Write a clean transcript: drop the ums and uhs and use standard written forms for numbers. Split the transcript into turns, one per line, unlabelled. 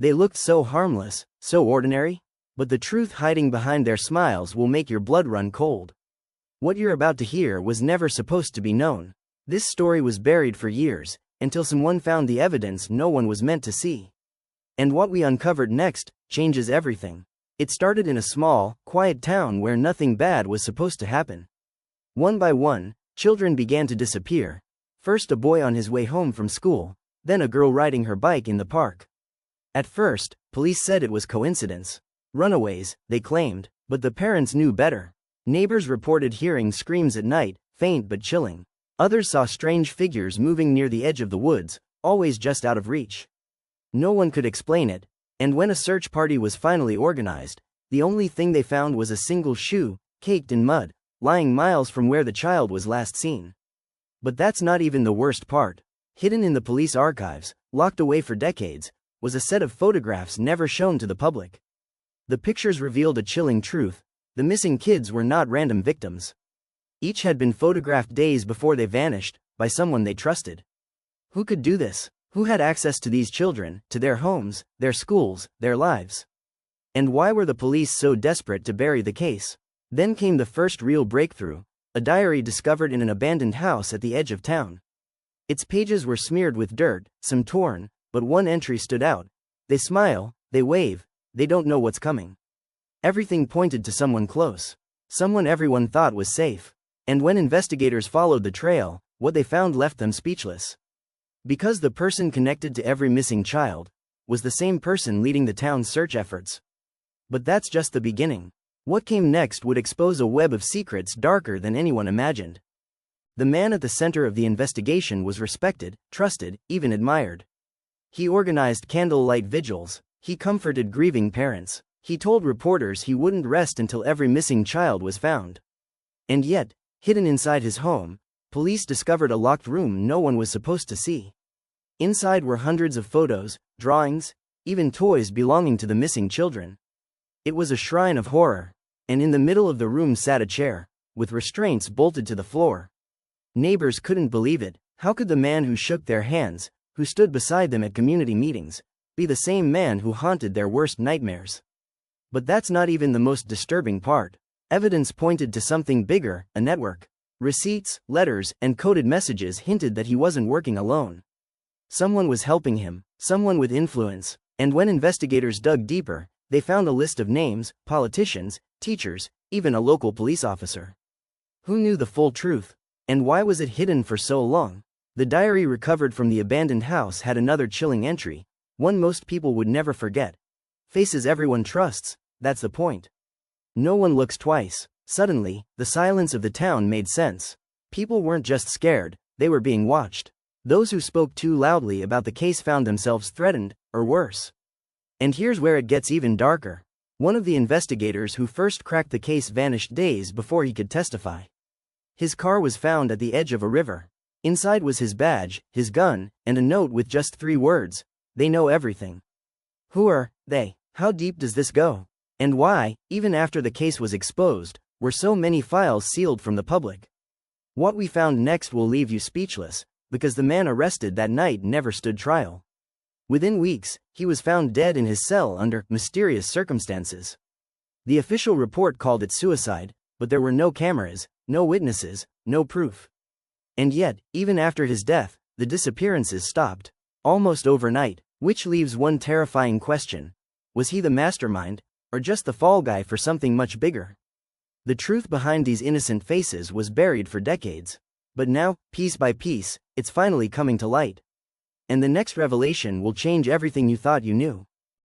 They looked so harmless, so ordinary, but the truth hiding behind their smiles will make your blood run cold. What you're about to hear was never supposed to be known. This story was buried for years, until someone found the evidence no one was meant to see. And what we uncovered next changes everything. It started in a small, quiet town where nothing bad was supposed to happen. One by one, children began to disappear. First a boy on his way home from school, then a girl riding her bike in the park. At first, police said it was coincidence. Runaways, they claimed, but the parents knew better. Neighbors reported hearing screams at night, faint but chilling. Others saw strange figures moving near the edge of the woods, always just out of reach. No one could explain it, and when a search party was finally organized, the only thing they found was a single shoe, caked in mud, lying miles from where the child was last seen. But that's not even the worst part. Hidden in the police archives, locked away for decades, was a set of photographs never shown to the public. The pictures revealed a chilling truth: the missing kids were not random victims. Each had been photographed days before they vanished, by someone they trusted. Who could do this? Who had access to these children, to their homes, their schools, their lives? And why were the police so desperate to bury the case? Then came the first real breakthrough: a diary discovered in an abandoned house at the edge of town. Its pages were smeared with dirt, some torn, but one entry stood out. They smile, they wave, they don't know what's coming. Everything pointed to someone close. Someone everyone thought was safe. And when investigators followed the trail, what they found left them speechless. Because the person connected to every missing child was the same person leading the town's search efforts. But that's just the beginning. What came next would expose a web of secrets darker than anyone imagined. The man at the center of the investigation was respected, trusted, even admired. He organized candlelight vigils, he comforted grieving parents, he told reporters he wouldn't rest until every missing child was found. And yet, hidden inside his home, police discovered a locked room no one was supposed to see. Inside were hundreds of photos, drawings, even toys belonging to the missing children. It was a shrine of horror, and in the middle of the room sat a chair, with restraints bolted to the floor. Neighbors couldn't believe it. How could the man who shook their hands, who stood beside them at community meetings, be the same man who haunted their worst nightmares? But that's not even the most disturbing part. Evidence pointed to something bigger: a network. Receipts, letters, and coded messages hinted that he wasn't working alone. Someone was helping him, someone with influence, and when investigators dug deeper, they found a list of names: politicians, teachers, even a local police officer. Who knew the full truth? And why was it hidden for so long? The diary recovered from the abandoned house had another chilling entry, one most people would never forget. Faces everyone trusts, that's the point. No one looks twice. Suddenly, the silence of the town made sense. People weren't just scared, they were being watched. Those who spoke too loudly about the case found themselves threatened, or worse. And here's where it gets even darker. One of the investigators who first cracked the case vanished days before he could testify. His car was found at the edge of a river. Inside was his badge, his gun, and a note with just 3 words: "They know everything." Who are they? How deep does this go? And why, even after the case was exposed, were so many files sealed from the public? What we found next will leave you speechless, because the man arrested that night never stood trial. Within weeks, he was found dead in his cell under mysterious circumstances. The official report called it suicide, but there were no cameras, no witnesses, no proof. And yet, even after his death, the disappearances stopped, almost overnight, which leaves one terrifying question: was he the mastermind, or just the fall guy for something much bigger? The truth behind these innocent faces was buried for decades. But now, piece by piece, it's finally coming to light. And the next revelation will change everything you thought you knew.